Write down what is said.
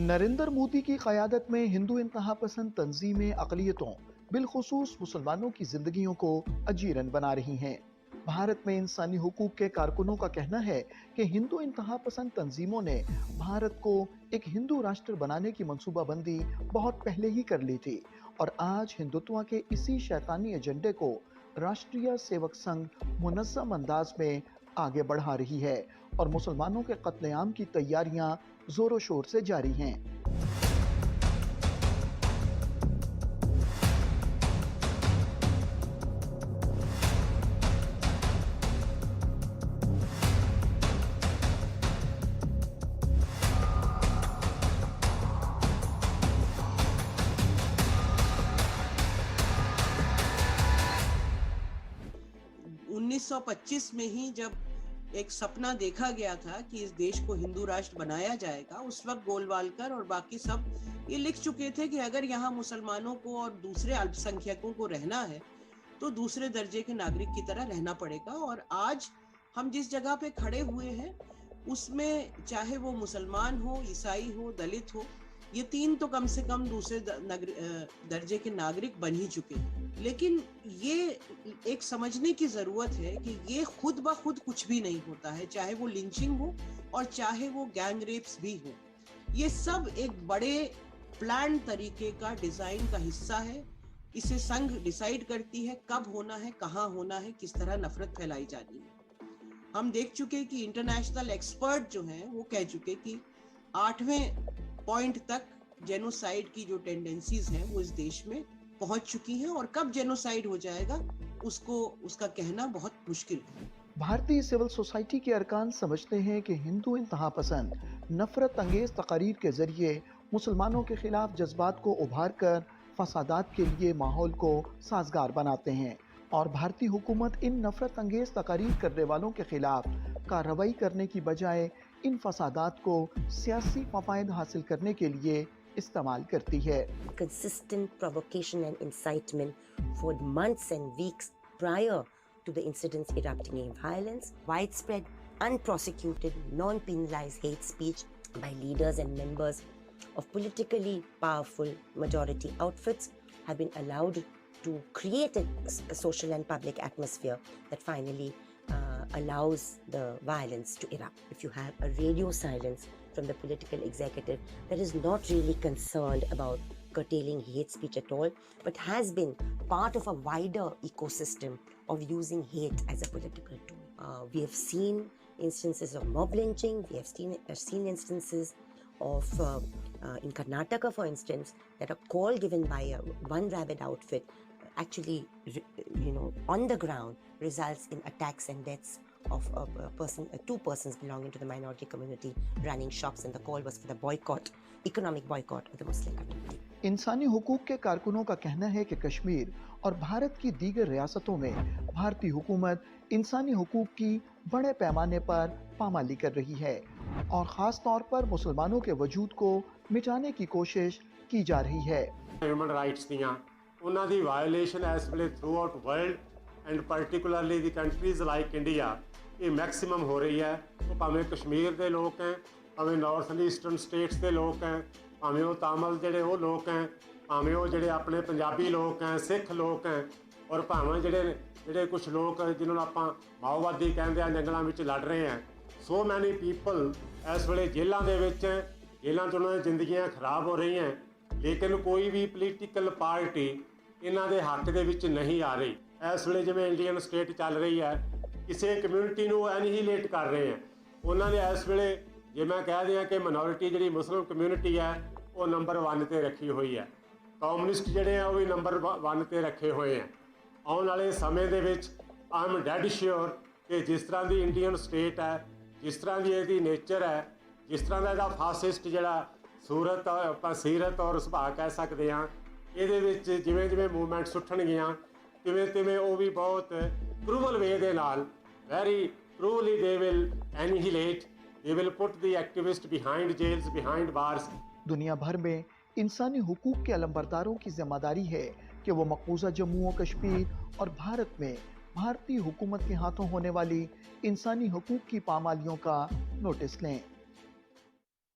नरेंद्र मोदी की क़यादत में हिंदू इंतहा पसंद तंजीमें अक़लियतों बिलखुसूस मुसलमानों की जिंदगियों को अजीरन बना रही हैं। भारत में इंसानी हुकूक के कारकुनों का कहना है कि हिंदू इंतहा पसंद तंजीमों ने भारत को एक हिंदू राष्ट्र बनाने की मंसूबाबंदी बहुत पहले ही कर ली थी और आज हिंदुत्व के इसी शैतानी एजेंडे को राष्ट्रीय सेवक संघ मुनज़्ज़म अंदाज में आगे बढ़ा रही है और मुसलमानों के कत्लेआम की तैयारियां जोरों शोर से जारी हैं। 1925 में ही जब एक सपना देखा गया था कि इस देश को हिंदू राष्ट्र बनाया जाएगा, उस वक्त गोलवालकर और बाकी सब ये लिख चुके थे कि अगर यहाँ मुसलमानों को और दूसरे अल्पसंख्यकों को रहना है तो दूसरे दर्जे के नागरिक की तरह रहना पड़ेगा। और आज हम जिस जगह पे खड़े हुए हैं उसमें चाहे वो मुसलमान हो, ईसाई हो, दलित हो, ये तीन तो कम से कम दूसरे दर्जे के नागरिक बन ही चुके हैं। लेकिन ये एक समझने की जरूरत है कि ये खुद ब खुद कुछ भी नहीं होता है, चाहे वो लिंचिंग हो और चाहे वो गैंग रेप्स भी हो। ये सब एक बड़े प्लान तरीके का डिजाइन का हिस्सा है। इसे संघ डिसाइड करती है कब होना है, कहाँ होना है, किस तरह नफरत फैलाई जानी है। हम देख चुके कि इंटरनेशनल एक्सपर्ट जो हैं वो कह चुके कि 8वें पॉइंट तक जेनोसाइड की जो टेंडेंसीज हैं वो इस देश में पहुंच चुकी हैं और कब जेनोसाइड हो जाएगा उसका कहना बहुत मुश्किल है। भारतीय सिविल सोसाइटी के अरकान समझते हैं कि हिंदू इंतहा पसंद नफरत अंगेज तकारीर के जरिए मुसलमानों के खिलाफ जज्बात को उभार कर फसादात के लिए माहौल को साजगार बनाते हैं और भारतीय हुकूमत इन नफरत अंगेज तकारीर करने वालों के खिलाफ कार्रवाई करने की बजाय इन फसादात को सियासी मफायद हासिल करने के लिए इस्तेमाल करती है। Consistent provocation and incitement for months and weeks prior to the incidents erupting in violence, widespread, unprosecuted, non-penalized hate speech by leaders and members of politically powerful majority outfits have been allowed to create a social and public atmosphere that finally allows the violence to erupt. If you have a radio silence from the political executive that is not really concerned about curtailing hate speech at all, but has been part of a wider ecosystem of using hate as a political tool. We have seen instances of mob lynching. We have seen instances of, in Karnataka, for instance, that a call given by one rabid outfit actually, on the ground results in attacks and deaths of two persons belonging to the minority community running shops, and the call was for the economic boycott of the Muslim community. इंसानी हुकूक के कारकुनों का कहना है कि कश्मीर और भारत की दीगर रियासतों में भारतीय हुकूमत इंसानी हुकूक की बड़े पैमाने पर पामाली कर रही है और खास तौर पर मुसलमानों के वजूद को मिटाने की कोशिश की जा रही है। ह्यूमन राइट्स दियां ਉਹਨਾਂ ਦੀ ਵਾਇਓਲੇਸ਼ਨ ਇਸ ਵੇਲੇ through out world and particularly the countries like India ਇਹ ਮੈਕਸਿਮਮ ਹੋ ਰਹੀ ਹੈ। ਉਹ ਭਾਵੇਂ ਕਸ਼ਮੀਰ ਦੇ ਲੋਕ ਹੈ, ਭਾਵੇਂ ਨਾਰਥ ਈਸਟਰਨ ਸਟੇਟਸ ਦੇ ਲੋਕ ਹੈ, ਭਾਵੇਂ ਉਹ ਤਾਮਿਲ ਜਿਹੜੇ ਉਹ ਲੋਕ ਹੈ, ਭਾਵੇਂ ਉਹ ਜਿਹੜੇ ਆਪਣੇ ਪੰਜਾਬੀ ਲੋਕ ਹੈ, ਸਿੱਖ ਲੋਕ ਹੈ, ਔਰ ਭਾਵੇਂ ਜਿਹੜੇ ਕੁਝ ਲੋਕ ਜਿਨ੍ਹਾਂ ਨੂੰ ਆਪਾਂ ਮਾਓਵਾਦੀ ਕਹਿੰਦੇ ਆ ਜੰਗਲਾਂ ਵਿੱਚ ਲੜ ਰਹੇ ਹੈ। ਸੋ ਮੈਨੀ ਪੀਪਲ ਇਸ ਵੇਲੇ ਜੇਲ੍ਹਾਂ ਦੇ ਵਿੱਚ ਹੈ, ਜੇਲ੍ਹਾਂ 'ਚ ਉਹਨਾਂ ਦੀਆਂ ਜ਼ਿੰਦਗੀਆਂ ਖਰਾਬ ਹੋ ਰਹੀਆਂ, ਲੇਕਿਨ ਕੋਈ ਵੀ ਪੋਲੀਟੀਕਲ ਪਾਰਟੀ ਇਹਨਾਂ ਦੇ ਹੱਕ ਦੇ ਵਿੱਚ ਨਹੀਂ ਆ ਰਹੀ। ਇਸ ਵੇਲੇ ਜਿਵੇਂ ਇੰਡੀਅਨ ਸਟੇਟ ਚੱਲ ਰਹੀ ਹੈ, ਕਿਸੇ ਕਮਿਊਨਿਟੀ ਨੂੰ ਐਨੀਹੀਲੇਟ ਕਰ ਰਹੇ ਹੈ। ਉਹਨਾਂ ਨੇ ਇਸ ਵੇਲੇ ਜੇ ਮੈਂ ਕਹਿ ਦਿਆਂ ਕਿ ਮਾਈਨੋਰਿਟੀ ਜਿਹੜੀ ਮੁਸਲਿਮ ਕਮਿਊਨਿਟੀ ਹੈ ਉਹ ਨੰਬਰ 1 ਤੇ ਰੱਖੀ ਹੋਈ ਹੈ, ਕਮਿਊਨਿਸਟ ਜਿਹੜੇ ਆ ਉਹ ਵੀ ਨੰਬਰ 1 ਤੇ ਰੱਖੇ ਹੋਏ ਆ। ਆਉਣ ਵਾਲੇ ਸਮੇਂ ਦੇ ਵਿੱਚ ਆਈ ਐਮ ਡੈਡ ਸ਼ੋਰ ਕਿ ਜਿਸ ਤਰ੍ਹਾਂ ਦੀ ਇੰਡੀਅਨ ਸਟੇਟ ਹੈ, ਜਿਸ ਤਰ੍ਹਾਂ ਦੀ ਇਹਦੀ ਨੇਚਰ ਹੈ, ਜਿਸ ਤਰ੍ਹਾਂ ਦਾ ਇਹਦਾ ਫਾਸਿਸਟ ਜਿਹੜਾ ਸੂਰਤ ਆਪਾਂ ਸੀਰਤ ਔਰ ਸੁਭਾਅ ਕਹਿ ਸਕਦੇ ਹਾਂ, ਇਹਦੇ ਵਿੱਚ ਜਿਵੇਂ ਜਿਵੇਂ ਮੂਵਮੈਂਟਸ ਉੱਠਣਗੀਆਂ ਤਿਵੇਂ ਉਹ ਵੀ ਬਹੁਤ ਕਰੂਵਲ ਵੇ ਦੇ ਨਾਲ very cruelly they will annihilate, they will put the activists behind jails, behind bars. दुनिया भर में इंसानी हुकूक के अलंबरदारों की जिम्मेदारी है कि वो मकबूजा जम्मू और कश्मीर और भारत में भारतीय हुकूमत के हाथों होने वाली इंसानी हुकूक की पामालियों का नोटिस लें।